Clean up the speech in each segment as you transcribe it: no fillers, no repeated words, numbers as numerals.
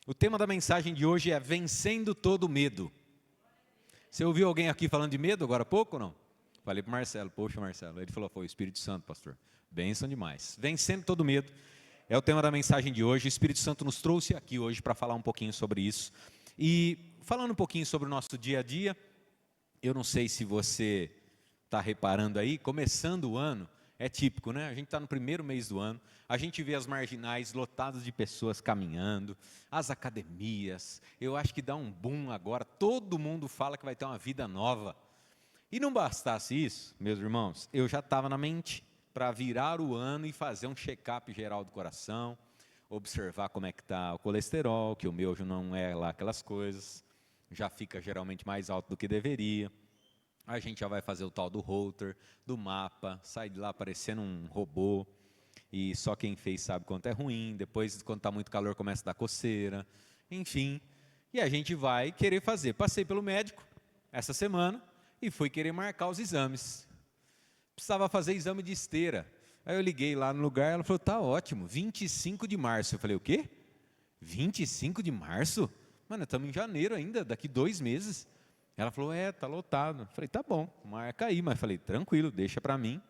O tema da mensagem de hoje é vencendo todo medo. Você ouviu alguém aqui falando de medo agora há pouco ou não? Falei para o Marcelo, poxa Marcelo, ele falou, foi o Espírito Santo, pastor. Bênção demais. Vencendo todo medo é o tema da mensagem de hoje. O Espírito Santo nos trouxe aqui hoje para falar um pouquinho sobre isso. E falando um pouquinho sobre o nosso dia a dia, eu não sei se você está reparando aí, começando o ano, é típico, né? A gente está no primeiro mês do ano, a gente vê as marginais lotadas de pessoas caminhando, as academias, eu acho que dá um boom agora, todo mundo fala que vai ter uma vida nova. E não bastasse isso, meus irmãos, eu já estava na mente para virar o ano e fazer um check-up geral do coração, observar como é que está o colesterol, que o meu já não é lá aquelas coisas, já fica geralmente mais alto do que deveria. A gente já vai fazer o tal do Holter, do mapa, sai de lá parecendo um robô, e só quem fez sabe quanto é ruim, depois quando está muito calor começa a dar coceira, enfim, e a gente vai querer fazer. Passei pelo médico essa semana e fui querer marcar os exames. Precisava fazer exame de esteira. Aí eu liguei lá no lugar, ela falou, tá ótimo, 25 de março. Eu falei, o quê? 25 de março? Mano, estamos em janeiro ainda, daqui 2 meses. Ela falou, tá lotado. Eu falei, tá bom, marca aí. Mas falei, tranquilo, deixa para mim,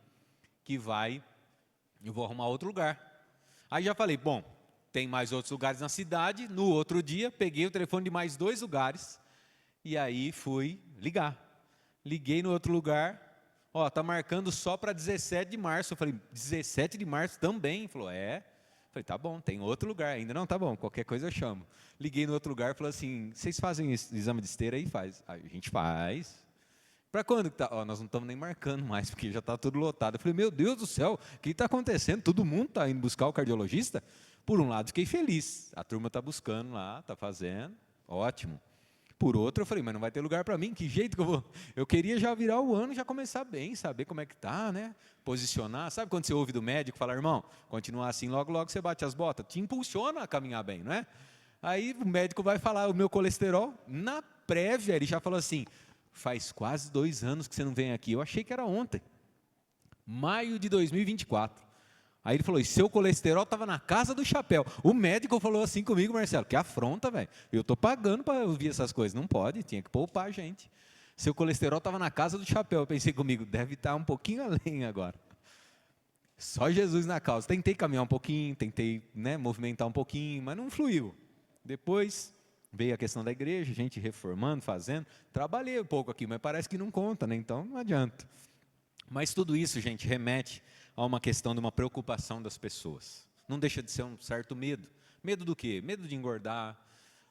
que eu vou arrumar outro lugar. Aí já falei, bom, tem mais outros lugares na cidade. No outro dia, peguei o telefone de mais 2 lugares, e aí fui ligar. Liguei no outro lugar, tá marcando só para 17 de março. Eu falei, 17 de março também? Falou, Falei, tá bom, tem outro lugar ainda. Não, tá bom, qualquer coisa eu chamo. Liguei no outro lugar e falou assim, vocês fazem exame de esteira aí? Faz. A gente faz. Para quando que tá? Nós não estamos nem marcando mais, porque já está tudo lotado. Eu falei, meu Deus do céu, o que está acontecendo? Todo mundo está indo buscar o cardiologista? Por um lado, fiquei feliz. A turma está buscando lá, está fazendo, ótimo. Por outro, eu falei, mas não vai ter lugar para mim, que jeito que eu vou? Eu queria já virar o ano e já começar bem, saber como é que está, né? Posicionar. Sabe quando você ouve do médico falar, irmão, continuar assim, logo, logo você bate as botas? Te impulsiona a caminhar bem, não é? Aí o médico vai falar o meu colesterol. Na prévia, ele já falou assim, faz quase 2 anos que você não vem aqui. Eu achei que era ontem. Maio de 2024. Aí ele falou, e seu colesterol estava na casa do chapéu. O médico falou assim comigo, Marcelo, que afronta, velho. Eu estou pagando para ouvir essas coisas. Não pode, tinha que poupar a gente. Seu colesterol estava na casa do chapéu. Eu pensei comigo, deve estar um pouquinho além agora. Só Jesus na causa. Tentei caminhar um pouquinho, tentei movimentar um pouquinho, mas não fluiu. Depois veio a questão da igreja, a gente reformando, fazendo. Trabalhei um pouco aqui, mas parece que não conta, né? Então não adianta. Mas tudo isso, gente, remete a uma questão de uma preocupação das pessoas. Não deixa de ser um certo medo. Medo do quê? Medo de engordar,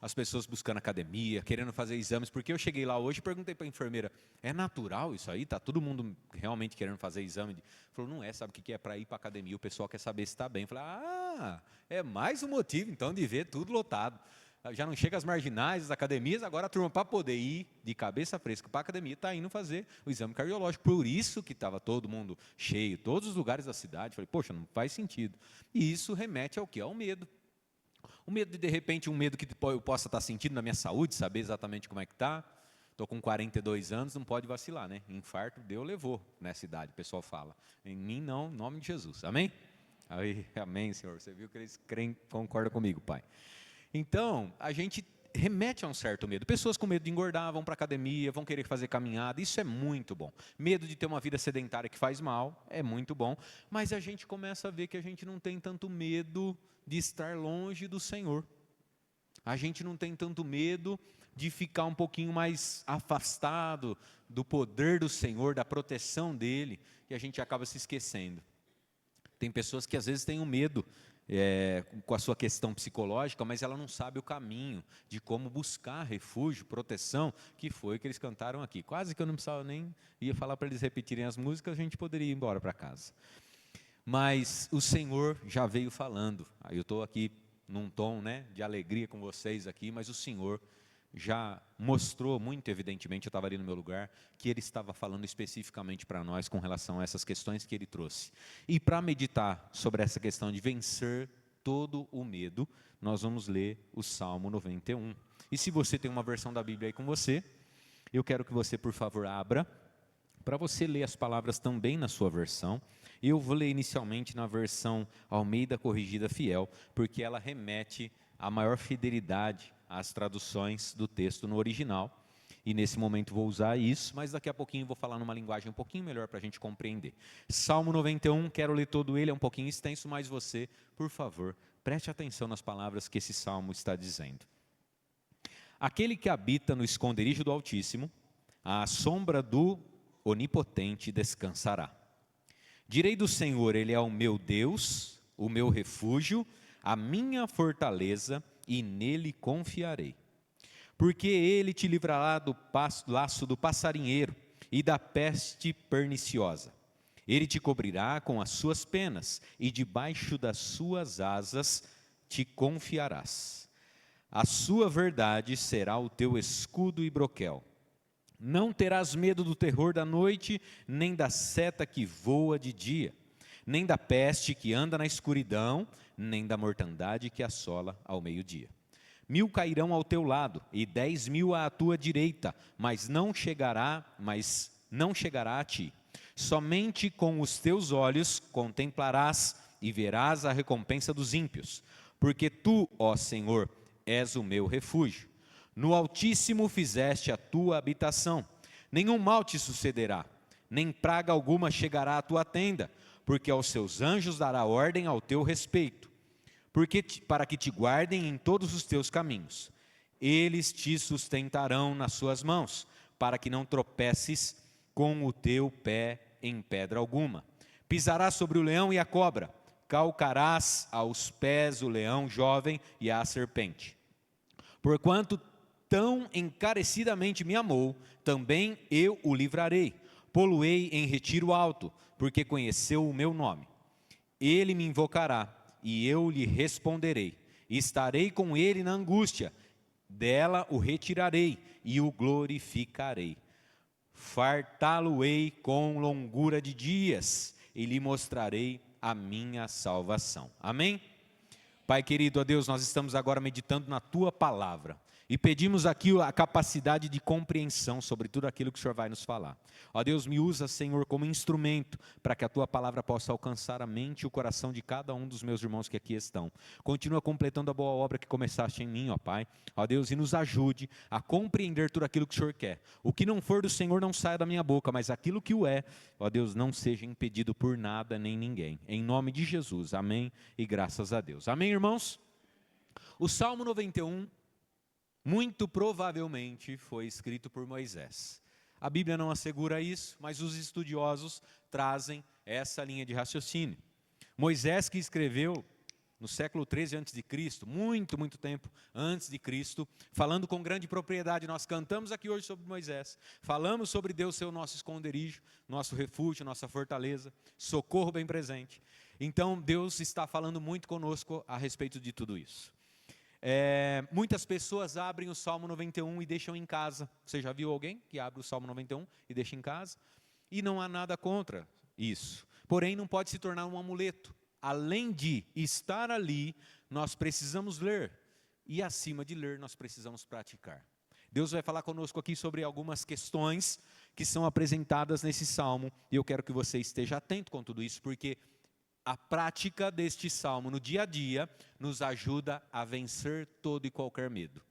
as pessoas buscando academia, querendo fazer exames. Porque eu cheguei lá hoje e perguntei para a enfermeira, é natural isso aí? Está todo mundo realmente querendo fazer exame? Falou, não é, sabe o que é para ir para a academia? O pessoal quer saber se está bem. Eu falei, é mais um motivo então de ver tudo lotado. Já não chega às marginais, as academias, agora a turma, para poder ir de cabeça fresca para a academia, está indo fazer o exame cardiológico. Por isso que estava todo mundo cheio, todos os lugares da cidade. Falei, poxa, não faz sentido. E isso remete ao quê? Ao medo. O medo de repente, um medo que eu possa estar sentindo na minha saúde, saber exatamente como é que está. Estou com 42 anos, não pode vacilar, né? Infarto, Deus levou nessa idade, o pessoal fala. Em mim não, em nome de Jesus. Amém? Aí, amém, Senhor. Você viu que eles creem, concordam comigo, Pai. Então, a gente remete a um certo medo. Pessoas com medo de engordar, vão para a academia, vão querer fazer caminhada, isso é muito bom. Medo de ter uma vida sedentária que faz mal, é muito bom. Mas a gente começa a ver que a gente não tem tanto medo de estar longe do Senhor. A gente não tem tanto medo de ficar um pouquinho mais afastado do poder do Senhor, da proteção dEle, e a gente acaba se esquecendo. Tem pessoas que às vezes têm um medo com a sua questão psicológica, mas ela não sabe o caminho de como buscar refúgio, proteção, que foi o que eles cantaram aqui. Quase que eu não precisava nem ia falar para eles repetirem as músicas, a gente poderia ir embora para casa. Mas o Senhor já veio falando. Eu estou aqui num tom de alegria com vocês aqui, mas o Senhor já mostrou muito evidentemente, eu estava ali no meu lugar, que Ele estava falando especificamente para nós com relação a essas questões que Ele trouxe. E para meditar sobre essa questão de vencer todo o medo, nós vamos ler o Salmo 91. E se você tem uma versão da Bíblia aí com você, eu quero que você, por favor, abra, para você ler as palavras também na sua versão. Eu vou ler inicialmente na versão Almeida Corrigida Fiel, porque ela remete a maior fidelidade às traduções do texto no original. E nesse momento vou usar isso, mas daqui a pouquinho vou falar numa linguagem um pouquinho melhor para a gente compreender. Salmo 91, quero ler todo ele, é um pouquinho extenso, mas você, por favor, preste atenção nas palavras que esse salmo está dizendo. Aquele que habita no esconderijo do Altíssimo, à sombra do Onipotente descansará. Direi do Senhor, Ele é o meu Deus, o meu refúgio, a minha fortaleza, e nele confiarei. Porque Ele te livrará do laço do passarinheiro e da peste perniciosa. Ele te cobrirá com as suas penas, e debaixo das suas asas te confiarás. A sua verdade será o teu escudo e broquel. Não terás medo do terror da noite, nem da seta que voa de dia, nem da peste que anda na escuridão, nem da mortandade que assola ao meio-dia. 1000 cairão ao teu lado, e 10.000 à tua direita, mas não chegará a ti. Somente com os teus olhos contemplarás e verás a recompensa dos ímpios, porque tu, ó Senhor, és o meu refúgio. No Altíssimo fizeste a tua habitação, nenhum mal te sucederá, nem praga alguma chegará à tua tenda, porque aos seus anjos dará ordem ao teu respeito, para que te guardem em todos os teus caminhos. Eles te sustentarão nas suas mãos, para que não tropeces com o teu pé em pedra alguma. Pisarás sobre o leão e a cobra, calcarás aos pés o leão jovem e a serpente. Porquanto tão encarecidamente me amou, também eu o livrarei. Pô-lo-ei em retiro alto, porque conheceu o meu nome. Ele me invocará, e eu lhe responderei. Estarei com ele na angústia, dela o retirarei e o glorificarei. Fartá-lo-ei com longura de dias, e lhe mostrarei a minha salvação. Amém? Pai querido, ó Deus, nós estamos agora meditando na Tua Palavra. E pedimos aqui a capacidade de compreensão sobre tudo aquilo que o Senhor vai nos falar. Ó Deus, me usa, Senhor, como instrumento para que a Tua Palavra possa alcançar a mente e o coração de cada um dos meus irmãos que aqui estão. Continua completando a boa obra que começaste em mim, ó Pai. Ó Deus, e nos ajude a compreender tudo aquilo que o Senhor quer. O que não for do Senhor não saia da minha boca, mas aquilo que o é, ó Deus, não seja impedido por nada nem ninguém. Em nome de Jesus, amém e graças a Deus. Amém, irmãos? O Salmo 91, muito provavelmente foi escrito por Moisés. A Bíblia não assegura isso, mas os estudiosos trazem essa linha de raciocínio. Moisés, que escreveu no século 13 a.C., muito tempo antes de Cristo, falando com grande propriedade. Nós cantamos aqui hoje sobre Moisés, falamos sobre Deus ser o nosso esconderijo, nosso refúgio, nossa fortaleza, socorro bem presente. Então Deus está falando muito conosco a respeito de tudo isso. Muitas pessoas abrem o Salmo 91 e deixam em casa. Você já viu alguém que abre o Salmo 91 e deixa em casa? E não há nada contra isso. Porém, não pode se tornar um amuleto. Além de estar ali, nós precisamos ler. E acima de ler, nós precisamos praticar. Deus vai falar conosco aqui sobre algumas questões que são apresentadas nesse Salmo. E eu quero que você esteja atento com tudo isso, porque a prática deste salmo no dia a dia nos ajuda a vencer todo e qualquer medo.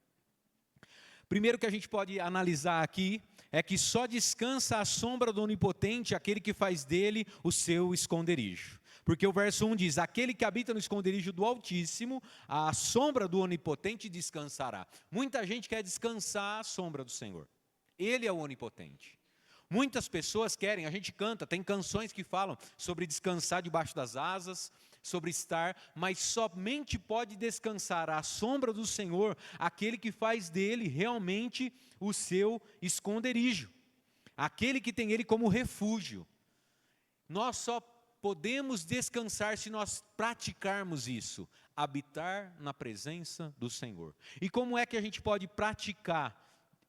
Primeiro que a gente pode analisar aqui é que só descansa à sombra do Onipotente aquele que faz dele o seu esconderijo. Porque o verso 1 diz: aquele que habita no esconderijo do Altíssimo, à sombra do Onipotente descansará. Muita gente quer descansar à sombra do Senhor. Ele é o Onipotente. Muitas pessoas querem, a gente canta, tem canções que falam sobre descansar debaixo das asas, sobre estar, mas somente pode descansar à sombra do Senhor aquele que faz dele realmente o seu esconderijo, aquele que tem ele como refúgio. Nós só podemos descansar se nós praticarmos isso, habitar na presença do Senhor. E como é que a gente pode praticar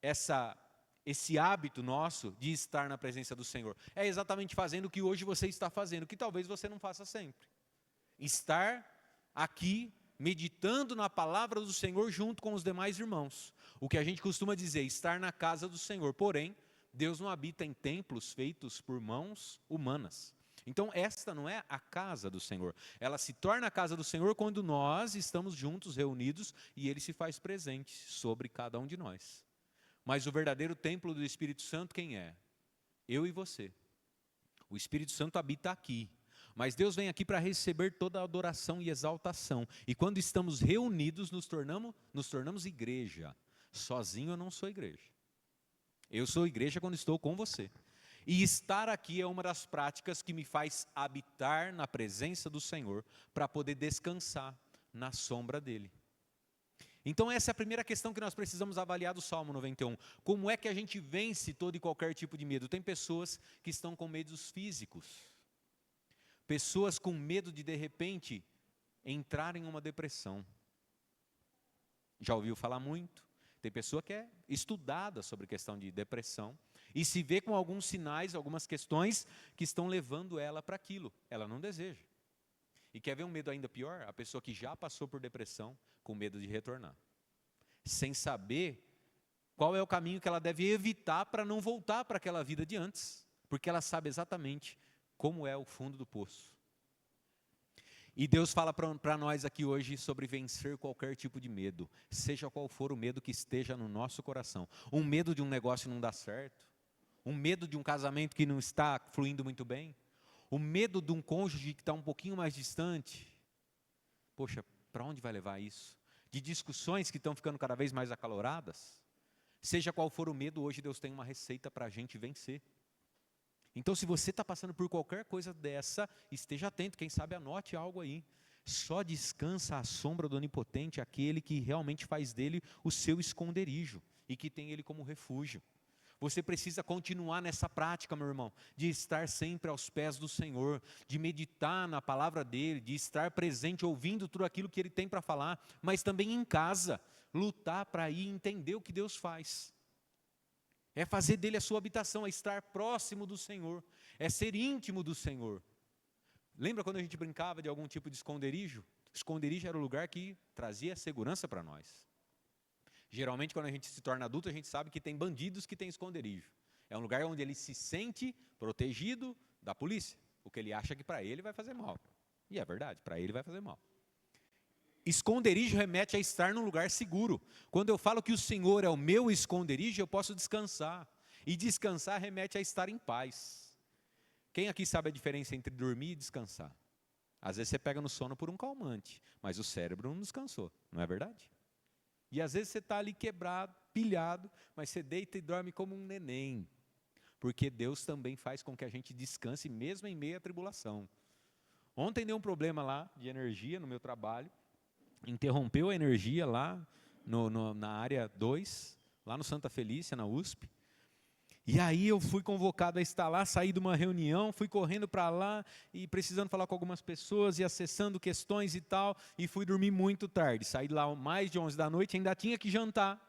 esse hábito nosso de estar na presença do Senhor? É exatamente fazendo o que hoje você está fazendo, que talvez você não faça sempre. Estar aqui meditando na palavra do Senhor junto com os demais irmãos. O que a gente costuma dizer, estar na casa do Senhor. Porém, Deus não habita em templos feitos por mãos humanas. Então, esta não é a casa do Senhor. Ela se torna a casa do Senhor quando nós estamos juntos, reunidos, e Ele se faz presente sobre cada um de nós. Mas o verdadeiro templo do Espírito Santo, quem é? Eu e você. O Espírito Santo habita aqui. Mas Deus vem aqui para receber toda a adoração e exaltação. E quando estamos reunidos, nos tornamos igreja. Sozinho eu não sou igreja. Eu sou igreja quando estou com você. E estar aqui é uma das práticas que me faz habitar na presença do Senhor, para poder descansar na sombra dEle. Então essa é a primeira questão que nós precisamos avaliar do Salmo 91. Como é que a gente vence todo e qualquer tipo de medo? Tem pessoas que estão com medos físicos. Pessoas com medo de repente, entrar em uma depressão. Já ouviu falar muito? Tem pessoa que é estudada sobre questão de depressão e se vê com alguns sinais, algumas questões que estão levando ela para aquilo. Ela não deseja. E quer ver um medo ainda pior? A pessoa que já passou por depressão com medo de retornar. Sem saber qual é o caminho que ela deve evitar para não voltar para aquela vida de antes. Porque ela sabe exatamente como é o fundo do poço. E Deus fala para nós aqui hoje sobre vencer qualquer tipo de medo, seja qual for o medo que esteja no nosso coração. Um medo de um negócio não dar certo, um medo de um casamento que não está fluindo muito bem, o medo de um cônjuge que está um pouquinho mais distante. Poxa, para onde vai levar isso? De discussões que estão ficando cada vez mais acaloradas. Seja qual for o medo, hoje Deus tem uma receita para a gente vencer. Então, se você está passando por qualquer coisa dessa, esteja atento, quem sabe anote algo aí. Só descansa à sombra do Onipotente aquele que realmente faz dele o seu esconderijo e que tem ele como refúgio. Você precisa continuar nessa prática, meu irmão, de estar sempre aos pés do Senhor, de meditar na palavra dele, de estar presente, ouvindo tudo aquilo que ele tem para falar, mas também em casa, lutar para ir entender o que Deus faz. É fazer dele a sua habitação, é estar próximo do Senhor, é ser íntimo do Senhor. Lembra quando a gente brincava de algum tipo de esconderijo? Esconderijo era o lugar que trazia segurança para nós. Geralmente, quando a gente se torna adulto, a gente sabe que tem bandidos que têm esconderijo. É um lugar onde ele se sente protegido da polícia, porque ele acha que para ele vai fazer mal. E é verdade, para ele vai fazer mal. Esconderijo remete a estar num lugar seguro. Quando eu falo que o Senhor é o meu esconderijo, eu posso descansar. E descansar remete a estar em paz. Quem aqui sabe a diferença entre dormir e descansar? Às vezes você pega no sono por um calmante, mas o cérebro não descansou, não é verdade? E às vezes você está ali quebrado, pilhado, mas você deita e dorme como um neném. Porque Deus também faz com que a gente descanse mesmo em meio à tribulação. Ontem deu um problema lá de energia no meu trabalho. Interrompeu a energia lá na área 2, lá no Santa Felícia, na USP. E aí eu fui convocado a estar lá, saí de uma reunião, fui correndo para lá e precisando falar com algumas pessoas e acessando questões e tal, e fui dormir muito tarde. Saí de lá mais de 11 da noite, ainda tinha que jantar.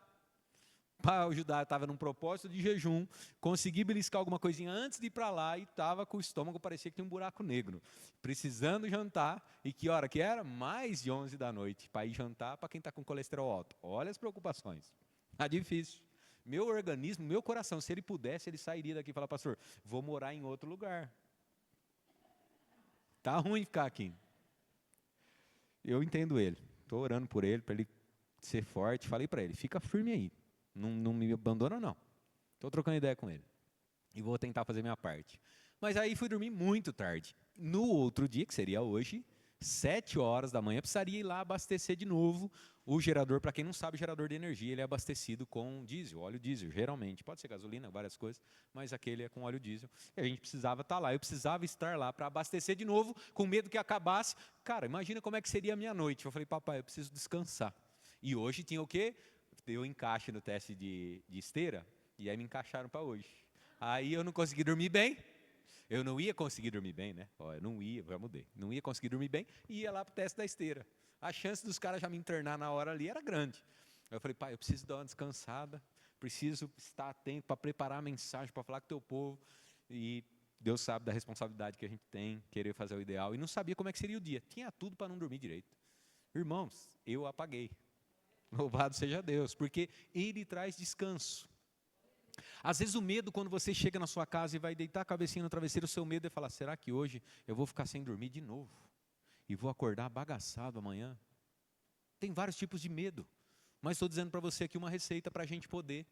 Para ajudar, estava num propósito de jejum, consegui beliscar alguma coisinha antes de ir para lá e estava com o estômago, parecia que tinha um buraco negro. Precisando jantar, e que hora que era? Mais de 11 da noite, para ir jantar para quem está com colesterol alto. Olha as preocupações, está difícil. Meu organismo, meu coração, se ele pudesse, ele sairia daqui e falar, pastor, vou morar em outro lugar. Está ruim ficar aqui. Eu entendo ele, estou orando por ele, para ele ser forte, falei para ele, fica firme aí. Não me abandona, não. Estou trocando ideia com ele. E vou tentar fazer minha parte. Mas aí fui dormir muito tarde. No outro dia, que seria hoje, 7 horas da manhã, precisaria ir lá abastecer de novo o gerador. Para quem não sabe, gerador de energia, ele é abastecido com diesel, óleo diesel, geralmente. Pode ser gasolina, várias coisas, mas aquele é com óleo diesel. E a gente precisava estar lá. Eu precisava estar lá para abastecer de novo, com medo que acabasse. Cara, imagina como é que seria a minha noite. Eu falei, papai, eu preciso descansar. E hoje tinha o quê? Deu encaixe no teste de esteira, e aí me encaixaram para hoje. Aí eu não consegui dormir bem, eu não ia conseguir dormir bem, né? Eu não ia, já mudei, não ia conseguir dormir bem, e ia lá para o teste da esteira. A chance dos caras já me internar na hora ali era grande. Aí eu falei, pai, eu preciso dar uma descansada, preciso estar atento para preparar a mensagem, para falar com o teu povo, e Deus sabe da responsabilidade que a gente tem, querer fazer o ideal, e não sabia como é que seria o dia, tinha tudo para não dormir direito. Irmãos, eu apaguei. Louvado seja Deus, porque Ele traz descanso. Às vezes o medo, quando você chega na sua casa e vai deitar a cabecinha no travesseiro, o seu medo é falar, será que hoje eu vou ficar sem dormir de novo? E vou acordar bagaçado amanhã? Tem vários tipos de medo. Mas estou dizendo para você aqui uma receita para a gente poder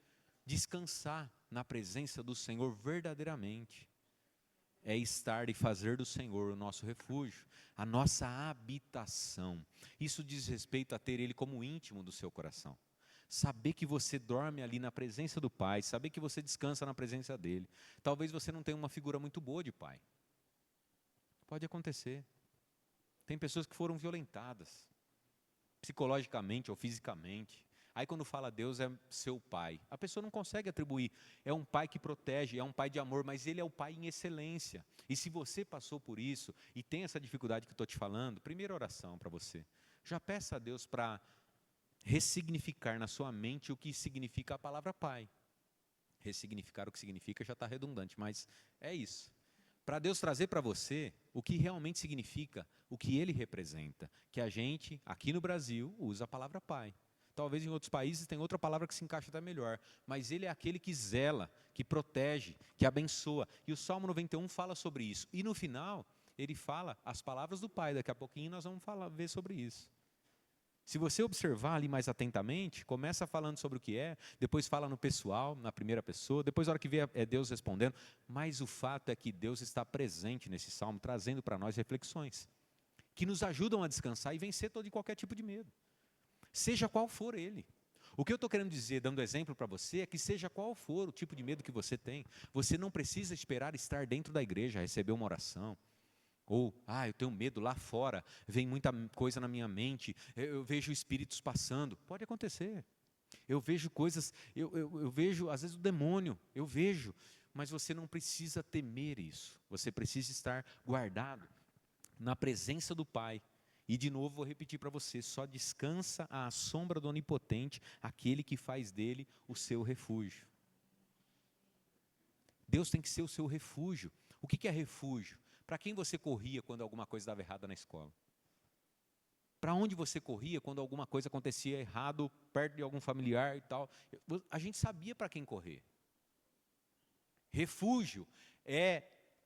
descansar na presença do Senhor verdadeiramente. É estar e fazer do Senhor o nosso refúgio, a nossa habitação. Isso diz respeito a ter Ele como íntimo do seu coração. Saber que você dorme ali na presença do Pai, saber que você descansa na presença dEle. Talvez você não tenha uma figura muito boa de pai. Pode acontecer. Tem pessoas que foram violentadas, psicologicamente ou fisicamente. Aí quando fala Deus é seu pai, a pessoa não consegue atribuir. É um pai que protege, é um pai de amor, mas ele é o pai em excelência. E se você passou por isso e tem essa dificuldade que eu estou te falando, primeira oração para você. Já peça a Deus para ressignificar na sua mente o que significa a palavra pai. Ressignificar o que significa já está redundante, mas é isso. Para Deus trazer para você o que realmente significa, o que Ele representa. Que a gente, aqui no Brasil, usa a palavra pai. Talvez em outros países tenha outra palavra que se encaixa até melhor. Mas Ele é aquele que zela, que protege, que abençoa. E o Salmo 91 fala sobre isso. E no final, ele fala as palavras do Pai. Daqui a pouquinho nós vamos ver sobre isso. Se você observar ali mais atentamente, começa falando sobre o que é, depois fala no pessoal, na primeira pessoa, depois a hora que vê é Deus respondendo. Mas o fato é que Deus está presente nesse salmo, trazendo para nós reflexões que nos ajudam a descansar e vencer todo e qualquer tipo de medo. Seja qual for ele. O que eu estou querendo dizer, dando exemplo para você, é que seja qual for o tipo de medo que você tem, você não precisa esperar estar dentro da igreja, receber uma oração. Ou, eu tenho medo lá fora, vem muita coisa na minha mente, eu vejo espíritos passando. Pode acontecer. Eu vejo coisas, eu vejo às vezes o demônio, eu vejo. Mas você não precisa temer isso. Você precisa estar guardado na presença do Pai. E de novo vou repetir para você, só descansa à sombra do Onipotente, aquele que faz dele o seu refúgio. Deus tem que ser o seu refúgio. O que é refúgio? Para quem você corria quando alguma coisa dava errada na escola? Para onde você corria quando alguma coisa acontecia errado, perto de algum familiar e tal? A gente sabia para quem correr. Refúgio é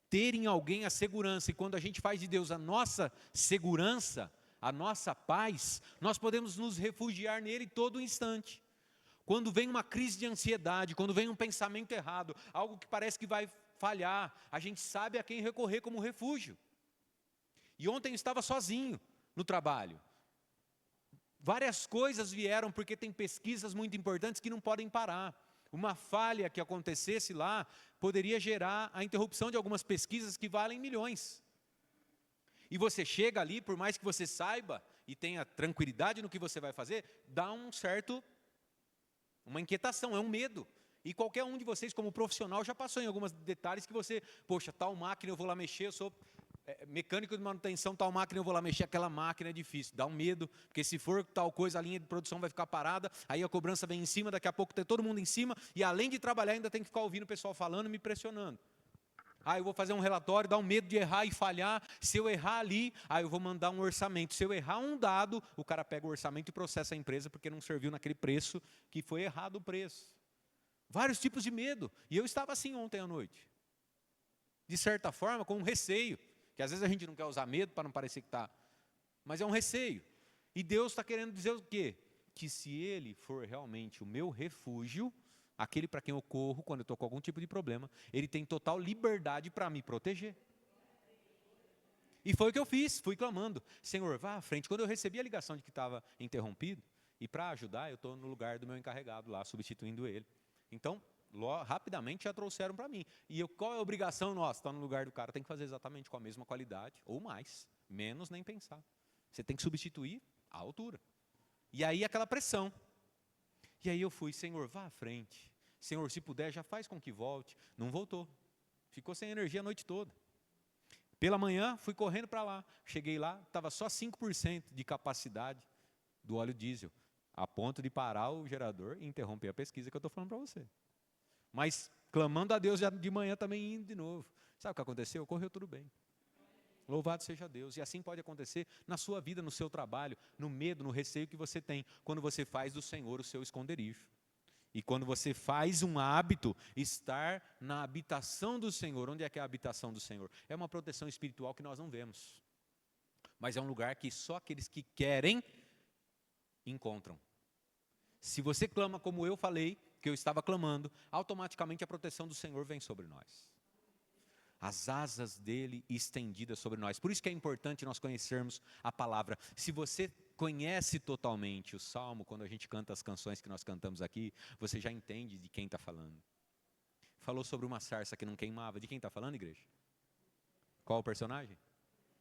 ter em alguém a segurança. E quando a gente faz de Deus a nossa segurança, a nossa paz, nós podemos nos refugiar nele todo instante. Quando vem uma crise de ansiedade, quando vem um pensamento errado, algo que parece que vai falhar, a gente sabe a quem recorrer como refúgio. E ontem eu estava sozinho no trabalho. Várias coisas vieram porque tem pesquisas muito importantes que não podem parar. Uma falha que acontecesse lá poderia gerar a interrupção de algumas pesquisas que valem milhões. E você chega ali, por mais que você saiba e tenha tranquilidade no que você vai fazer, dá uma inquietação, é um medo. E qualquer um de vocês, como profissional, já passou em alguns detalhes que você, poxa, tal máquina eu vou lá mexer, eu sou mecânico de manutenção, tal máquina eu vou lá mexer, aquela máquina é difícil, dá um medo, porque se for tal coisa, a linha de produção vai ficar parada, aí a cobrança vem em cima, daqui a pouco tem todo mundo em cima, e além de trabalhar, ainda tem que ficar ouvindo o pessoal falando e me pressionando. Eu vou fazer um relatório, dá um medo de errar e falhar, se eu errar ali, eu vou mandar um orçamento, se eu errar um dado, o cara pega o orçamento e processa a empresa, porque não serviu naquele preço, que foi errado o preço. Vários tipos de medo, e eu estava assim ontem à noite, de certa forma, com um receio, que às vezes a gente não quer usar medo para não parecer que está, mas é um receio. E Deus está querendo dizer o quê? Que se Ele for realmente o meu refúgio, aquele para quem eu corro quando eu estou com algum tipo de problema, Ele tem total liberdade para me proteger. E foi o que eu fiz, fui clamando, Senhor, vá à frente. Quando eu recebi a ligação de que estava interrompido, e para ajudar, eu estou no lugar do meu encarregado lá, substituindo ele. Então, rapidamente já trouxeram para mim. E qual é a obrigação nossa? Está no lugar do cara, tem que fazer exatamente com a mesma qualidade, ou mais, menos nem pensar. Você tem que substituir a altura. E aí aquela pressão. E aí eu fui, Senhor, vá à frente. Senhor, se puder, já faz com que volte. Não voltou. Ficou sem energia a noite toda. Pela manhã, fui correndo para lá. Cheguei lá, estava só 5% de capacidade do óleo diesel, a ponto de parar o gerador e interromper a pesquisa que eu estou falando para você. Mas clamando a Deus já de manhã também indo de novo. Sabe o que aconteceu? Correu tudo bem. Louvado seja Deus. E assim pode acontecer na sua vida, no seu trabalho, no medo, no receio que você tem, quando você faz do Senhor o seu esconderijo. E quando você faz um hábito, estar na habitação do Senhor. Onde é que é a habitação do Senhor? É uma proteção espiritual que nós não vemos. Mas é um lugar que só aqueles que querem encontram. Se você clama como eu falei, que eu estava clamando, automaticamente a proteção do Senhor vem sobre nós. As asas dele estendidas sobre nós. Por isso que é importante nós conhecermos a palavra. Se você conhece totalmente o Salmo, quando a gente canta as canções que nós cantamos aqui, você já entende de quem está falando. Falou sobre uma sarça que não queimava. De quem está falando, igreja? Qual o personagem?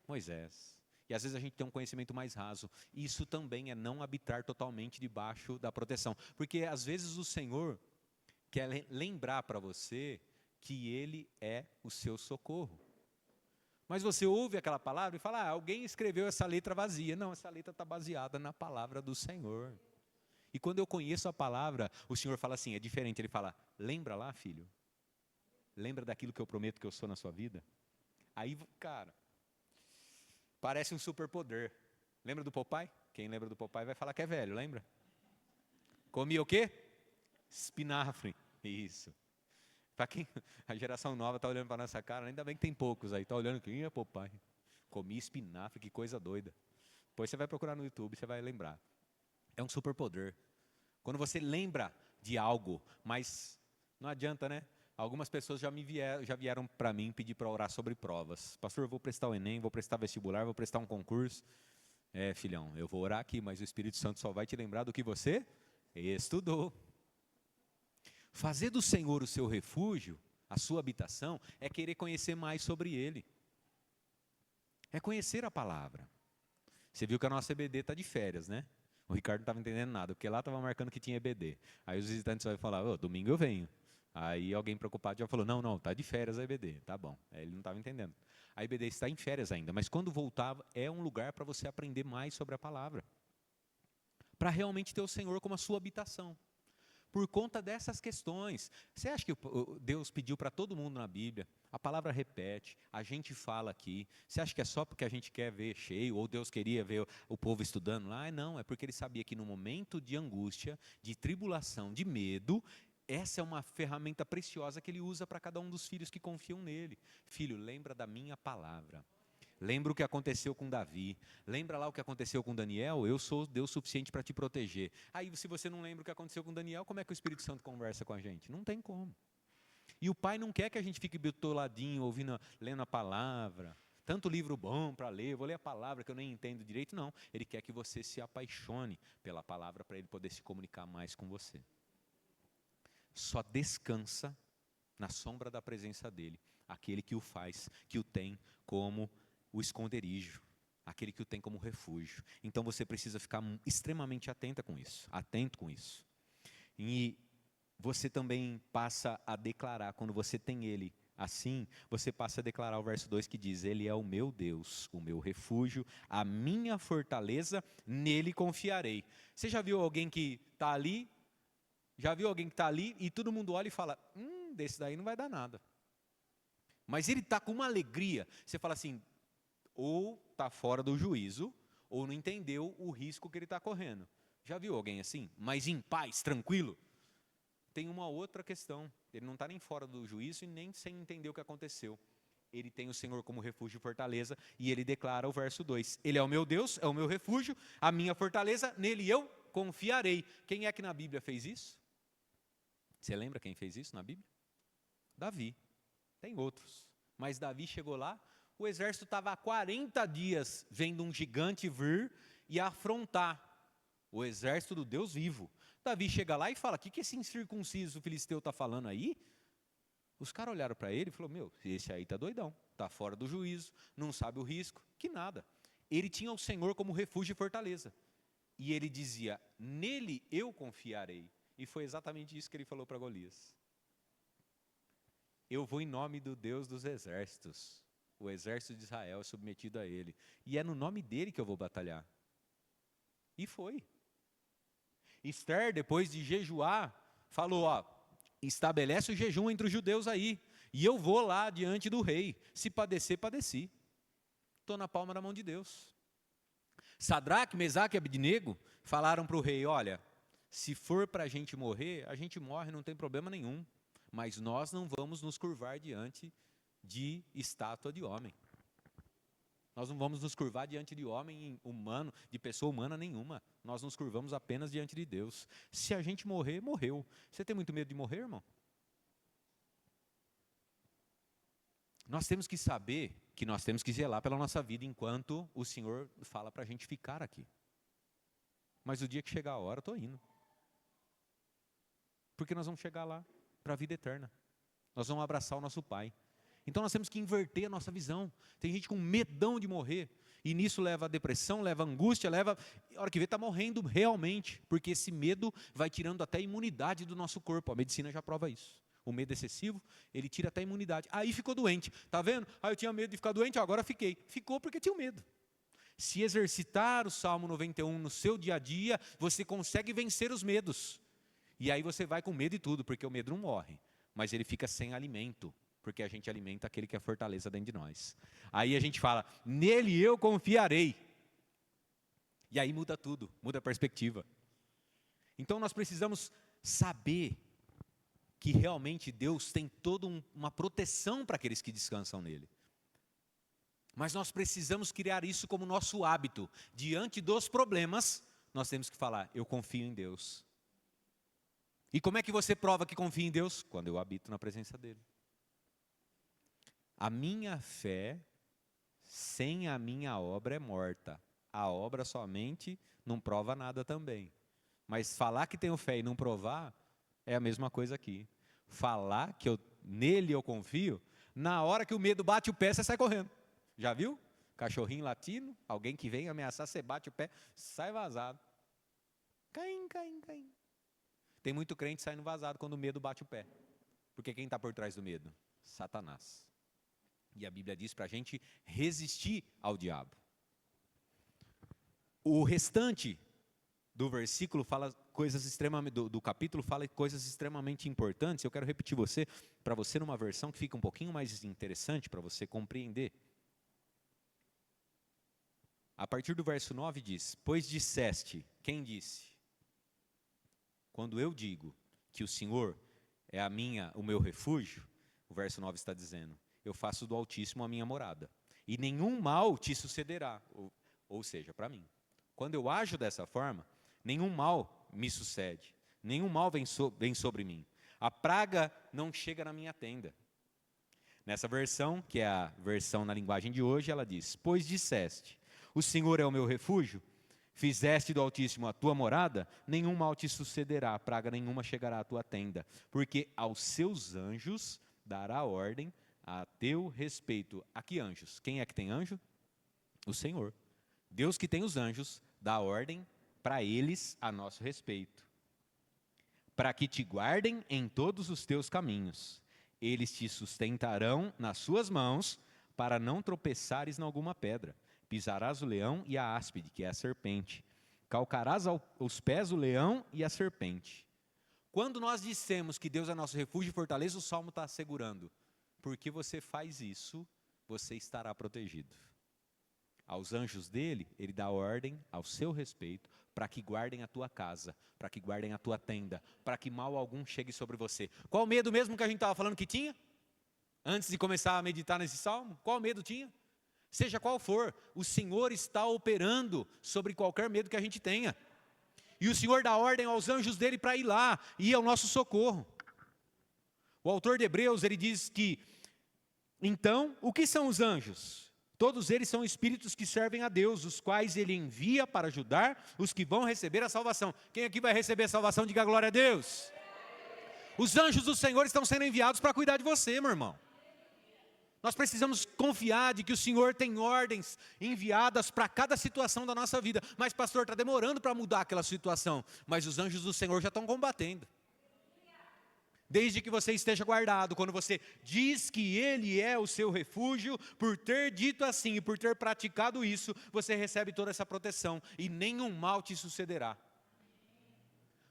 Moisés. E às vezes a gente tem um conhecimento mais raso. Isso também é não habitar totalmente debaixo da proteção. Porque às vezes o Senhor quer lembrar para você que Ele é o seu socorro. Mas você ouve aquela palavra e fala, alguém escreveu essa letra vazia. Não, essa letra está baseada na palavra do Senhor. E quando eu conheço a palavra, o Senhor fala assim, é diferente. Ele fala, lembra lá, filho? Lembra daquilo que eu prometo que eu sou na sua vida? Aí, cara, parece um superpoder. Lembra do Popeye? Quem lembra do Popeye vai falar que é velho, lembra? Comia o quê? Espinafre. Isso. Para quem a geração nova está olhando para a nossa cara, ainda bem que tem poucos aí, está olhando, quem é Popeye? Comia espinafre, que coisa doida. Depois você vai procurar no YouTube, você vai lembrar. É um superpoder. Quando você lembra de algo, mas não adianta, né? Algumas pessoas já vieram para mim pedir para orar sobre provas. Pastor, eu vou prestar o Enem, vou prestar vestibular, vou prestar um concurso. Filhão, eu vou orar aqui, mas o Espírito Santo só vai te lembrar do que você estudou. Fazer do Senhor o seu refúgio, a sua habitação, é querer conhecer mais sobre Ele. É conhecer a palavra. Você viu que a nossa EBD está de férias, né? O Ricardo não estava entendendo nada, porque lá estava marcando que tinha EBD. Aí os visitantes vão falar, domingo eu venho. Aí alguém preocupado já falou, não, está de férias a EBD. Tá bom, aí ele não estava entendendo. A EBD está em férias ainda, mas quando voltar, é um lugar para você aprender mais sobre a palavra. Para realmente ter o Senhor como a sua habitação. Por conta dessas questões. Você acha que Deus pediu para todo mundo na Bíblia? A palavra repete, a gente fala aqui. Você acha que é só porque a gente quer ver cheio, ou Deus queria ver o povo estudando lá? Não, é porque Ele sabia que no momento de angústia, de tribulação, de medo, essa é uma ferramenta preciosa que Ele usa para cada um dos filhos que confiam nele. Filho, lembra da minha palavra. Lembra o que aconteceu com Davi. Lembra lá o que aconteceu com Daniel? Eu sou Deus suficiente para te proteger. Aí, se você não lembra o que aconteceu com Daniel, como é que o Espírito Santo conversa com a gente? Não tem como. E o Pai não quer que a gente fique bitoladinho, lendo a palavra. Tanto livro bom para ler, vou ler a palavra que eu nem entendo direito. Não, Ele quer que você se apaixone pela palavra para Ele poder se comunicar mais com você. Só descansa na sombra da presença dEle, aquele que o faz, que o tem como o esconderijo, aquele que o tem como refúgio. Então você precisa ficar extremamente atento com isso. E você também passa a declarar, quando você tem Ele assim, você passa a declarar o verso 2 que diz, Ele é o meu Deus, o meu refúgio, a minha fortaleza, nele confiarei. Você já viu alguém que está ali? Já viu alguém que está ali e todo mundo olha e fala, desse daí não vai dar nada. Mas ele está com uma alegria. Você fala assim, ou está fora do juízo, ou não entendeu o risco que ele está correndo. Já viu alguém assim? Mas em paz, tranquilo? Tem uma outra questão. Ele não está nem fora do juízo e nem sem entender o que aconteceu. Ele tem o Senhor como refúgio e fortaleza, e ele declara o verso 2. Ele é o meu Deus, é o meu refúgio, a minha fortaleza, nele eu confiarei. Quem é que na Bíblia fez isso? Você lembra quem fez isso na Bíblia? Davi. Tem outros. Mas Davi chegou lá, o exército estava há 40 dias vendo um gigante vir e afrontar o exército do Deus vivo. Davi chega lá e fala, o que esse incircunciso filisteu está falando aí? Os caras olharam para ele e falaram, esse aí está doidão, está fora do juízo, não sabe o risco, que nada. Ele tinha o Senhor como refúgio e fortaleza. E ele dizia, nele eu confiarei. E foi exatamente isso que ele falou para Golias. Eu vou em nome do Deus dos exércitos. O exército de Israel é submetido a ele. E é no nome dele que eu vou batalhar. E foi. Esther, depois de jejuar, falou, estabelece o jejum entre os judeus aí. E eu vou lá diante do rei. Se padecer, padeci. Estou na palma da mão de Deus. Sadraque, Mesaque e Abednego falaram para o rei, olha, Se for para a gente gente morre, não tem problema nenhum. Mas nós não vamos nos curvar diante de estátua de homem. Nós não vamos nos curvar diante de homem humano, de pessoa humana nenhuma. Nós nos curvamos apenas diante de Deus. Se a gente morrer, morreu. Você tem muito medo de morrer, irmão? Nós temos que saber que nós temos que zelar pela nossa vida enquanto o Senhor fala para a gente ficar aqui. Mas o dia que chegar a hora, eu estou indo. Porque nós vamos chegar lá para a vida eterna. Nós vamos abraçar o nosso Pai. Então nós temos que inverter a nossa visão. Tem gente com medão de morrer. E nisso leva a depressão, leva a angústia, leva... A hora que vê, está morrendo realmente. Porque esse medo vai tirando até a imunidade do nosso corpo. A medicina já prova isso. O medo excessivo, ele tira até a imunidade. Aí ficou doente. Está vendo? Eu tinha medo de ficar doente, agora fiquei. Ficou porque tinha medo. Se exercitar o Salmo 91 no seu dia a dia, você consegue vencer os medos. E aí você vai com medo e tudo, porque o medo não morre. Mas ele fica sem alimento, porque a gente alimenta aquele que é fortaleza dentro de nós. Aí a gente fala, nele eu confiarei. E aí muda tudo, muda a perspectiva. Então nós precisamos saber que realmente Deus tem toda uma proteção para aqueles que descansam nele. Mas nós precisamos criar isso como nosso hábito. Diante dos problemas, nós temos que falar, eu confio em Deus. E como é que você prova que confia em Deus? Quando eu habito na presença dele. A minha fé, sem a minha obra, é morta. A obra somente não prova nada também. Mas falar que tenho fé e não provar, é a mesma coisa aqui. Falar que nele eu confio, na hora que o medo bate o pé, você sai correndo. Já viu? Cachorrinho latino, alguém que vem ameaçar, você bate o pé, sai vazado. Caim, caim, caim. Tem muito crente saindo vazado quando o medo bate o pé. Porque quem está por trás do medo? Satanás. E a Bíblia diz para a gente resistir ao diabo. O restante do versículo fala coisas extremamente, do capítulo fala coisas extremamente importantes. Eu quero repetir para você numa versão que fica um pouquinho mais interessante para você compreender. A partir do verso 9 diz, pois disseste, quem disse? Quando eu digo que o Senhor é o meu refúgio, o verso 9 está dizendo, eu faço do Altíssimo a minha morada, e nenhum mal te sucederá, ou seja, para mim. Quando eu ajo dessa forma, nenhum mal me sucede, nenhum mal vem sobre mim. A praga não chega na minha tenda. Nessa versão, que é a versão na linguagem de hoje, ela diz, pois disseste, o Senhor é o meu refúgio, fizeste do Altíssimo a tua morada, nenhum mal te sucederá, praga nenhuma chegará à tua tenda, porque aos seus anjos dará ordem a teu respeito. A que anjos? Quem é que tem anjo? O Senhor. Deus que tem os anjos, dá ordem para eles a nosso respeito, para que te guardem em todos os teus caminhos. Eles te sustentarão nas suas mãos, para não tropeçares em alguma pedra. Pisarás o leão e a áspide, que é a serpente. Calcarás aos pés o leão e a serpente. Quando nós dissemos que Deus é nosso refúgio e fortaleza, o Salmo está assegurando. Porque você faz isso, você estará protegido. Aos anjos dele, ele dá ordem ao seu respeito, para que guardem a tua casa, para que guardem a tua tenda, para que mal algum chegue sobre você. Qual medo mesmo que a gente estava falando que tinha? Antes de começar a meditar nesse Salmo, qual medo tinha? Seja qual for, o Senhor está operando sobre qualquer medo que a gente tenha. E o Senhor dá ordem aos anjos dele para ir lá, e ir ao nosso socorro. O autor de Hebreus, ele diz que, então, o que são os anjos? Todos eles são espíritos que servem a Deus, os quais ele envia para ajudar os que vão receber a salvação. Quem aqui vai receber a salvação, diga glória a Deus. Os anjos do Senhor estão sendo enviados para cuidar de você, meu irmão. Nós precisamos confiar de que o Senhor tem ordens enviadas para cada situação da nossa vida. Mas pastor, está demorando para mudar aquela situação. Mas os anjos do Senhor já estão combatendo. Desde que você esteja guardado, quando você diz que Ele é o seu refúgio, por ter dito assim e por ter praticado isso, você recebe toda essa proteção e nenhum mal te sucederá.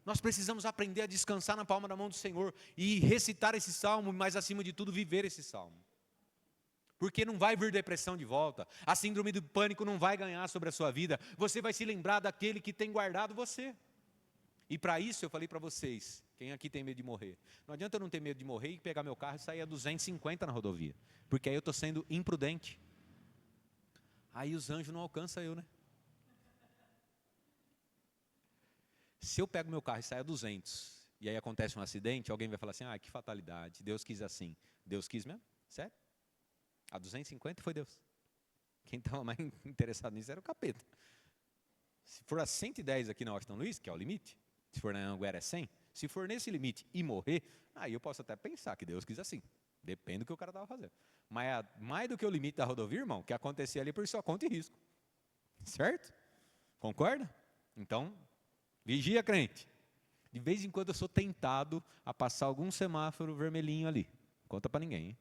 Nós precisamos aprender a descansar na palma da mão do Senhor e recitar esse salmo, mas acima de tudo viver esse salmo. Porque não vai vir depressão de volta, a síndrome do pânico não vai ganhar sobre a sua vida, você vai se lembrar daquele que tem guardado você. E para isso eu falei para vocês, quem aqui tem medo de morrer? Não adianta eu não ter medo de morrer e pegar meu carro e sair a 250 na rodovia. Porque aí eu estou sendo imprudente. Aí os anjos não alcançam eu, né? Se eu pego meu carro e saio a 200, e aí acontece um acidente, alguém vai falar assim, que fatalidade, Deus quis assim. Deus quis mesmo? Sério? A 250 foi Deus. Quem estava mais interessado nisso era o capeta. Se for a 110 aqui na Washington Luiz, que é o limite, se for na Anguera é 100, se for nesse limite e morrer, aí eu posso até pensar que Deus quis assim. Depende do que o cara estava fazendo. Mas mais do que o limite da rodovia, irmão, o que acontecia ali por sua conta e risco. Certo? Concorda? Então, vigia, crente. De vez em quando eu sou tentado a passar algum semáforo vermelhinho ali. Conta para ninguém, hein?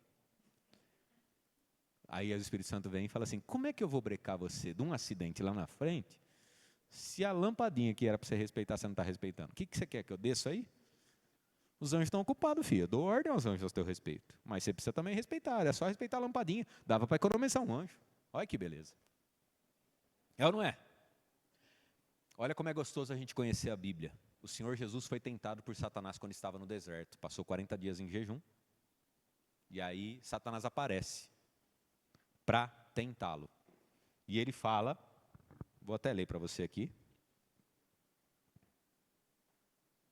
Aí o Espírito Santo vem e fala assim, como é que eu vou brecar você de um acidente lá na frente, se a lampadinha que era para você respeitar, você não está respeitando? O que você quer, que eu desça aí? Os anjos estão ocupados, filho. Eu dou ordem aos anjos a teu respeito. Mas você precisa também respeitar. É só respeitar a lampadinha. Dava para economizar um anjo. Olha que beleza. É ou não é? Olha como é gostoso a gente conhecer a Bíblia. O Senhor Jesus foi tentado por Satanás quando estava no deserto. Passou 40 dias em jejum. E aí Satanás aparece para tentá-lo. E ele fala, vou até ler para você aqui.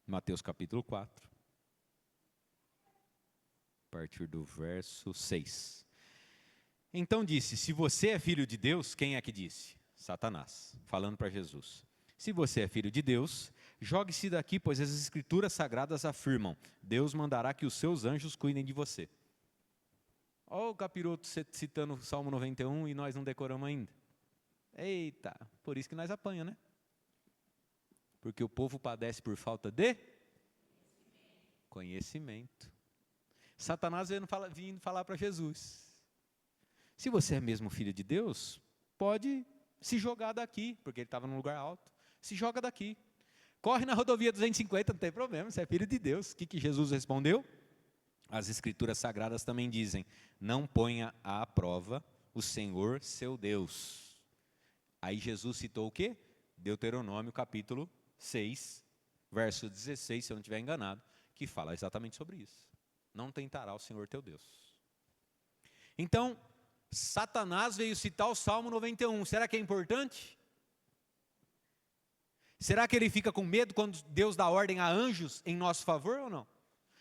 Mateus capítulo 4. A partir do verso 6. Então disse, se você é filho de Deus, quem é que disse? Satanás, falando para Jesus. Se você é filho de Deus, jogue-se daqui, pois as escrituras sagradas afirmam, Deus mandará que os seus anjos cuidem de você. Olha o capiroto citando o Salmo 91 e nós não decoramos ainda. Eita, por isso que nós apanha, né? Porque o povo padece por falta de conhecimento. Satanás vindo falar para Jesus. Se você é mesmo filho de Deus, pode se jogar daqui, porque ele estava num lugar alto. Se joga daqui. Corre na rodovia 250, não tem problema, você é filho de Deus. O que Jesus respondeu? As escrituras sagradas também dizem, não ponha à prova o Senhor seu Deus. Aí Jesus citou o quê? Deuteronômio capítulo 6, verso 16, se eu não estiver enganado, que fala exatamente sobre isso. Não tentará o Senhor teu Deus. Então, Satanás veio citar o Salmo 91. Será que é importante? Será que ele fica com medo quando Deus dá ordem a anjos em nosso favor ou não?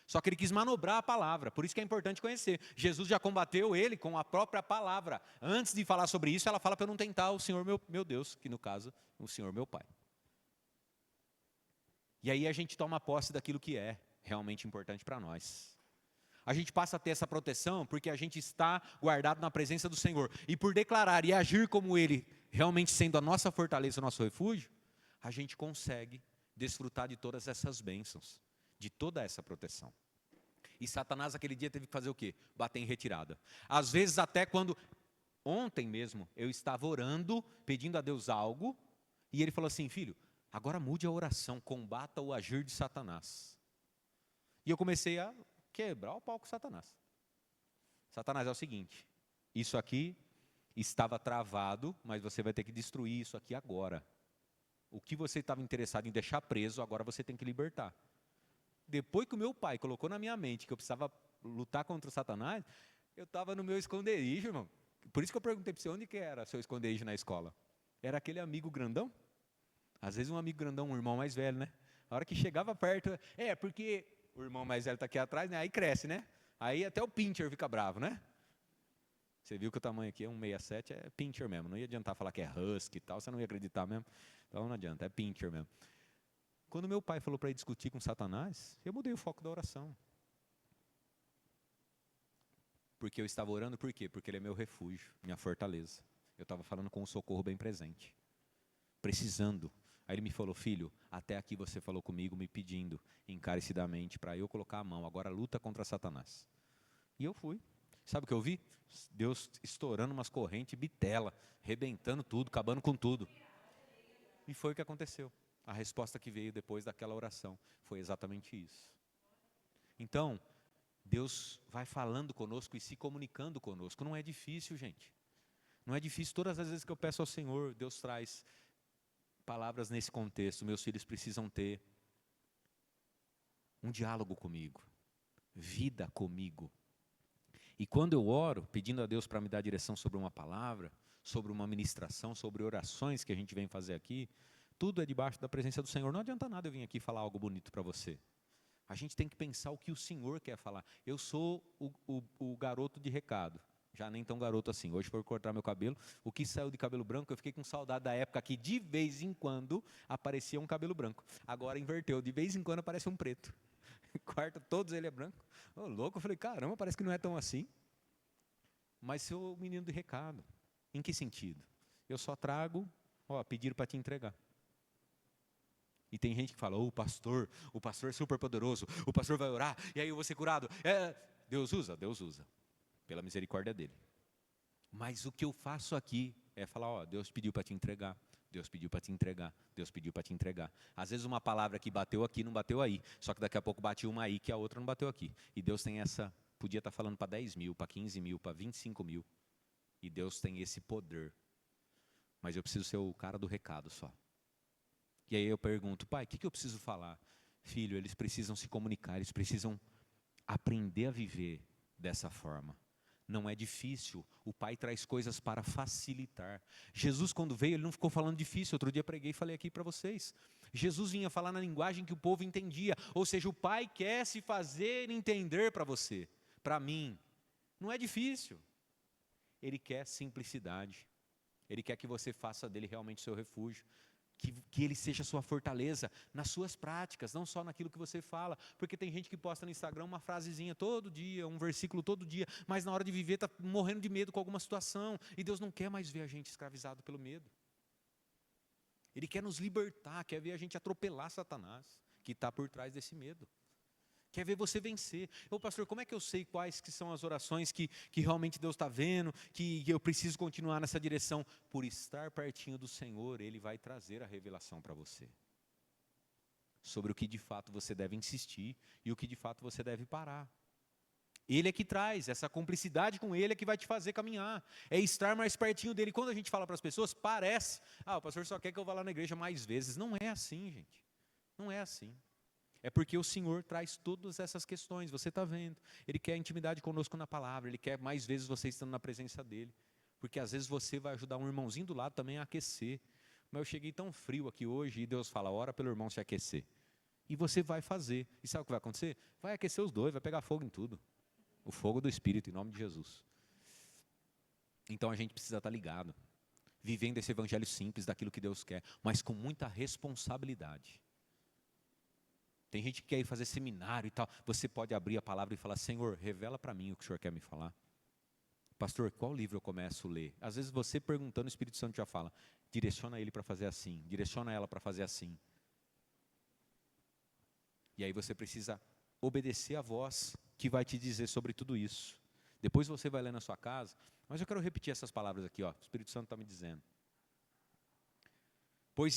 Só que ele quis manobrar a palavra, por isso que é importante conhecer. Jesus já combateu ele com a própria palavra. Antes de falar sobre isso, ela fala para eu não tentar o Senhor meu Deus, que no caso, o Senhor meu Pai. E aí a gente toma posse daquilo que é realmente importante para nós. A gente passa a ter essa proteção porque a gente está guardado na presença do Senhor. E por declarar e agir como Ele, realmente sendo a nossa fortaleza, o nosso refúgio, a gente consegue desfrutar de todas essas bênçãos, de toda essa proteção. E Satanás aquele dia teve que fazer o quê? Bater em retirada. Às vezes até quando, ontem mesmo, eu estava orando, pedindo a Deus algo, e Ele falou assim, filho, agora mude a oração, combata o agir de Satanás. E eu comecei a quebrar o pau com Satanás. Satanás, é o seguinte, isso aqui estava travado, mas você vai ter que destruir isso aqui agora. O que você estava interessado em deixar preso, agora você tem que libertar. Depois que o meu pai colocou na minha mente que eu precisava lutar contra o Satanás, eu estava no meu esconderijo, irmão. Por isso que eu perguntei para você, onde que era seu esconderijo na escola? Era aquele amigo grandão? Às vezes um amigo grandão, um irmão mais velho, né? A hora que chegava perto, porque o irmão mais velho está aqui atrás, né? Aí cresce, né? Aí até o pincher fica bravo, né? Você viu que o tamanho aqui é 1,67, é pincher mesmo. Não ia adiantar falar que é husky e tal, você não ia acreditar mesmo. Então não adianta, é pincher mesmo. Quando meu pai falou para ir discutir com Satanás, eu mudei o foco da oração. Porque eu estava orando, por quê? Porque ele é meu refúgio, minha fortaleza. Eu estava falando com um socorro bem presente. Precisando. Aí ele me falou, filho, até aqui você falou comigo me pedindo encarecidamente para eu colocar a mão. Agora luta contra Satanás. E eu fui. Sabe o que eu vi? Deus estourando umas correntes, bitela, rebentando tudo, acabando com tudo. E foi o que aconteceu. A resposta que veio depois daquela oração foi exatamente isso. Então, Deus vai falando conosco e se comunicando conosco. Não é difícil, gente. Não é difícil. Todas as vezes que eu peço ao Senhor, Deus traz palavras nesse contexto. Meus filhos precisam ter. um diálogo comigo, vida comigo. E quando eu oro, pedindo a Deus para me dar direção sobre uma palavra, sobre uma ministração, sobre orações que a gente vem fazer aqui, tudo é debaixo da presença do Senhor. Não adianta nada eu vir aqui falar algo bonito para você. A gente tem que pensar o que o Senhor quer falar. Eu sou o garoto de recado. Já nem tão garoto assim. Hoje foi cortar meu cabelo. O que saiu de cabelo branco, eu fiquei com saudade da época que de vez em quando aparecia um cabelo branco. Agora inverteu, de vez em quando aparece um preto. Quarta, todos ele é branco. Ô, louco, eu falei, caramba, parece que não é tão assim. Mas sou menino de recado. Em que sentido? Eu só trago, pediram para te entregar. E tem gente que fala, o pastor é super poderoso, o pastor vai orar, e aí eu vou ser curado. Deus usa, pela misericórdia dele. Mas o que eu faço aqui é falar, Deus pediu para te entregar, Deus pediu para te entregar, Deus pediu para te entregar. Às vezes uma palavra que bateu aqui, não bateu aí, só que daqui a pouco bate uma aí, que a outra não bateu aqui. E Deus tem podia estar falando para 10 mil, para 15 mil, para 25 mil. E Deus tem esse poder. Mas eu preciso ser o cara do recado só. E aí eu pergunto, pai, o que eu preciso falar? Filho, eles precisam se comunicar, eles precisam aprender a viver dessa forma. Não é difícil, o pai traz coisas para facilitar. Jesus, quando veio, ele não ficou falando difícil. Outro dia preguei e falei aqui para vocês. Jesus vinha falar na linguagem que o povo entendia. Ou seja, o pai quer se fazer entender para você, para mim. Não é difícil. Ele quer simplicidade. Ele quer que você faça dele realmente seu refúgio. Que ele seja sua fortaleza nas suas práticas, não só naquilo que você fala. Porque tem gente que posta no Instagram uma frasezinha todo dia, um versículo todo dia, mas na hora de viver está morrendo de medo com alguma situação. E Deus não quer mais ver a gente escravizado pelo medo. Ele quer nos libertar, quer ver a gente atropelar Satanás, que está por trás desse medo. Quer ver você vencer. Pastor, como é que eu sei quais que são as orações que realmente Deus está vendo, que eu preciso continuar nessa direção? Por estar pertinho do Senhor, Ele vai trazer a revelação para você. Sobre o que de fato você deve insistir e o que de fato você deve parar. Ele é que traz, essa cumplicidade com Ele é que vai te fazer caminhar. É estar mais pertinho dEle. Quando a gente fala para as pessoas, parece, o pastor só quer que eu vá lá na igreja mais vezes. Não é assim, gente. Não é assim. É porque o Senhor traz todas essas questões, você está vendo. Ele quer intimidade conosco na palavra, Ele quer mais vezes você estando na presença dEle. Porque às vezes você vai ajudar um irmãozinho do lado também a aquecer. Mas eu cheguei tão frio aqui hoje e Deus fala, ora pelo irmão se aquecer. E você vai fazer. E sabe o que vai acontecer? Vai aquecer os dois, vai pegar fogo em tudo. O fogo do Espírito, em nome de Jesus. Então a gente precisa estar ligado. Vivendo esse evangelho simples daquilo que Deus quer, mas com muita responsabilidade. Tem gente que quer ir fazer seminário e tal. Você pode abrir a palavra e falar, Senhor, revela para mim o que o Senhor quer me falar. Pastor, qual livro eu começo a ler? Às vezes você perguntando, o Espírito Santo já fala, direciona ele para fazer assim, direciona ela para fazer assim. E aí você precisa obedecer a voz que vai te dizer sobre tudo isso. Depois você vai ler na sua casa, mas eu quero repetir essas palavras aqui, o Espírito Santo está me dizendo. Pois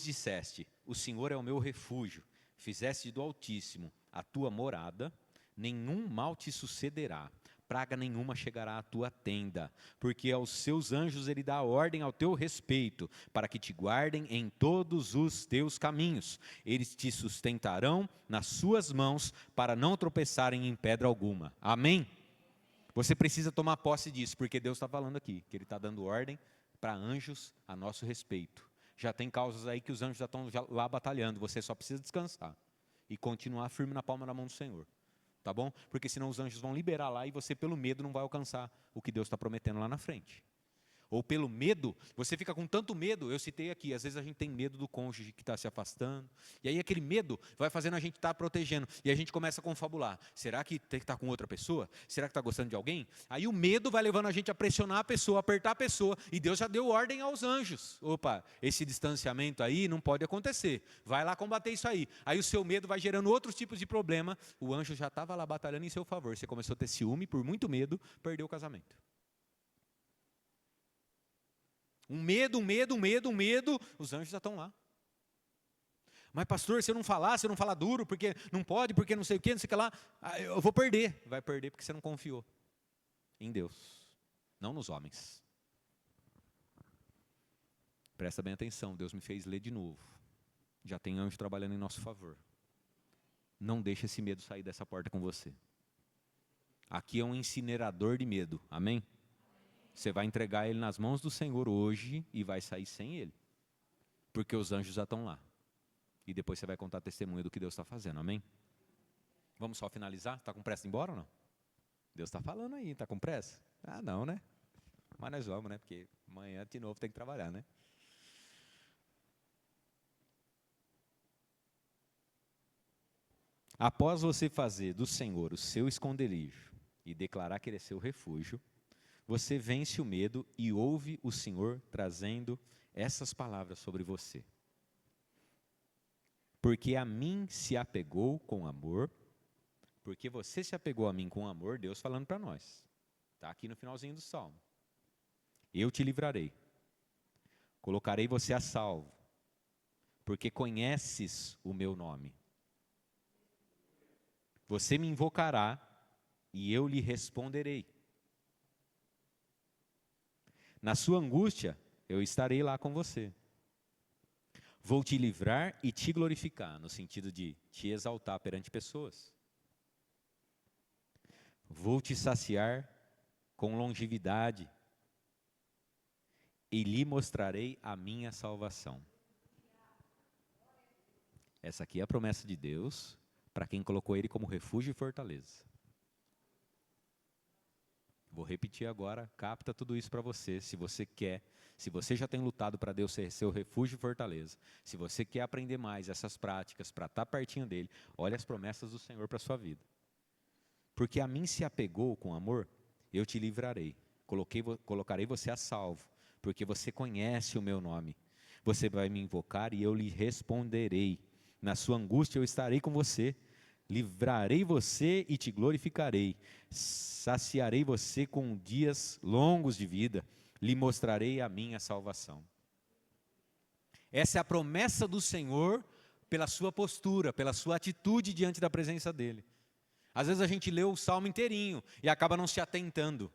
disseste, o Senhor é o meu refúgio, fizeste do Altíssimo a tua morada, nenhum mal te sucederá, praga nenhuma chegará à tua tenda, porque aos seus anjos ele dá ordem ao teu respeito, para que te guardem em todos os teus caminhos. Eles te sustentarão nas suas mãos, para não tropeçarem em pedra alguma. Amém? Você precisa tomar posse disso, porque Deus está falando aqui, que Ele está dando ordem para anjos a nosso respeito. Já tem causas aí que os anjos já estão lá batalhando, você só precisa descansar e continuar firme na palma da mão do Senhor, tá bom? Porque senão os anjos vão liberar lá e você pelo medo não vai alcançar o que Deus está prometendo lá na frente. Ou pelo medo, você fica com tanto medo, eu citei aqui, às vezes a gente tem medo do cônjuge que está se afastando, e aí aquele medo vai fazendo a gente estar protegendo, e a gente começa a confabular, será que está com outra pessoa? Será que está gostando de alguém? Aí o medo vai levando a gente a pressionar a pessoa, apertar a pessoa, e Deus já deu ordem aos anjos, opa, esse distanciamento aí não pode acontecer, vai lá combater isso aí o seu medo vai gerando outros tipos de problema, o anjo já estava lá batalhando em seu favor, você começou a ter ciúme, por muito medo, perdeu o casamento. Um medo, os anjos já estão lá. Mas pastor, se eu não falar duro, porque não pode, porque não sei o que, não sei o que lá, eu vou perder. Vai perder porque você não confiou em Deus, não nos homens. Presta bem atenção, Deus me fez ler de novo. Já tem anjo trabalhando em nosso favor. não deixe esse medo sair dessa porta com você. Aqui é um incinerador de medo, amém? Você vai entregar ele nas mãos do Senhor hoje e vai sair sem ele, porque os anjos já estão lá. E depois você vai contar testemunho do que Deus está fazendo, amém? Vamos só finalizar? Está com pressa de ir embora ou não? Deus está falando aí, está com pressa? Ah, não, né? Mas nós vamos, né? Porque amanhã de novo tem que trabalhar, né? Após você fazer do Senhor o seu esconderijo e declarar que Ele é seu refúgio, você vence o medo e ouve o Senhor trazendo essas palavras sobre você. Porque a mim se apegou com amor, porque você se apegou a mim com amor, Deus falando para nós. Está aqui no finalzinho do Salmo. Eu te livrarei, colocarei você a salvo, porque conheces o meu nome. Você me invocará e eu lhe responderei. Na sua angústia, eu estarei lá com você. Vou te livrar e te glorificar, no sentido de te exaltar perante pessoas. Vou te saciar com longevidade e lhe mostrarei a minha salvação. Essa aqui é a promessa de Deus para quem colocou Ele como refúgio e fortaleza. Vou repetir agora, capta tudo isso para você, se você quer, se você já tem lutado para Deus ser seu refúgio e fortaleza, se você quer aprender mais essas práticas para estar pertinho dEle, olha as promessas do Senhor para a sua vida. Porque a mim se apegou com amor, eu te livrarei, colocarei você a salvo, porque você conhece o meu nome. Você vai me invocar e eu lhe responderei. Na sua angústia eu estarei com você, livrarei você e te glorificarei. Saciarei você com dias longos de vida, lhe mostrarei a minha salvação. Essa é a promessa do Senhor pela sua postura, pela sua atitude diante da presença dEle. Às vezes a gente lê o salmo inteirinho e acaba não se atentando.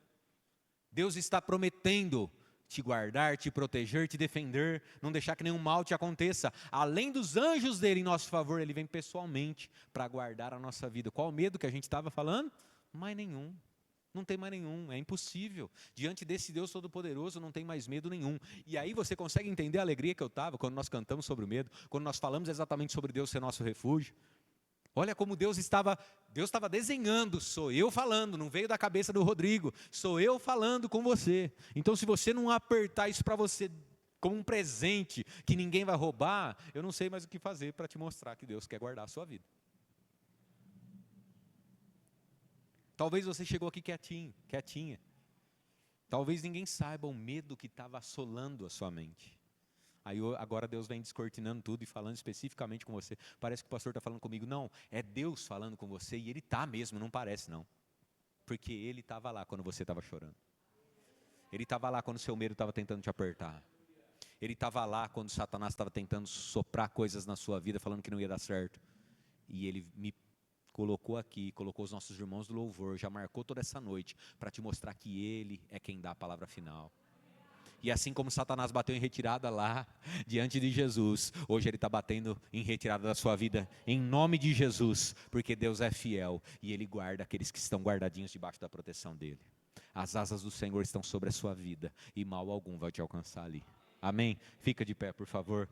Deus está prometendo te guardar, te proteger, te defender, não deixar que nenhum mal te aconteça. Além dos anjos dele em nosso favor, ele vem pessoalmente para guardar a nossa vida. Qual o medo que a gente estava falando? Mais nenhum. Não tem mais nenhum, é impossível. Diante desse Deus Todo-Poderoso não tem mais medo nenhum. E aí você consegue entender a alegria que eu estava quando nós cantamos sobre o medo, quando nós falamos exatamente sobre Deus ser nosso refúgio. Olha como Deus estava desenhando, sou eu falando, não veio da cabeça do Rodrigo, sou eu falando com você. Então se você não apertar isso para você como um presente que ninguém vai roubar, eu não sei mais o que fazer para te mostrar que Deus quer guardar a sua vida. Talvez você chegou aqui quietinho, quietinha. Talvez ninguém saiba o medo que estava assolando a sua mente. Aí agora Deus vem descortinando tudo e falando especificamente com você. Parece que o pastor está falando comigo. Não, é Deus falando com você e Ele está mesmo, não parece não. Porque Ele estava lá quando você estava chorando. Ele estava lá quando o seu medo estava tentando te apertar. Ele estava lá quando Satanás estava tentando soprar coisas na sua vida, falando que não ia dar certo. E Ele me colocou aqui, colocou os nossos irmãos do louvor, já marcou toda essa noite para te mostrar que Ele é quem dá a palavra final. E assim como Satanás bateu em retirada lá, diante de Jesus, hoje ele está batendo em retirada da sua vida, em nome de Jesus, porque Deus é fiel e Ele guarda aqueles que estão guardadinhos debaixo da proteção dEle. As asas do Senhor estão sobre a sua vida e mal algum vai te alcançar ali. Amém? Fica de pé, por favor.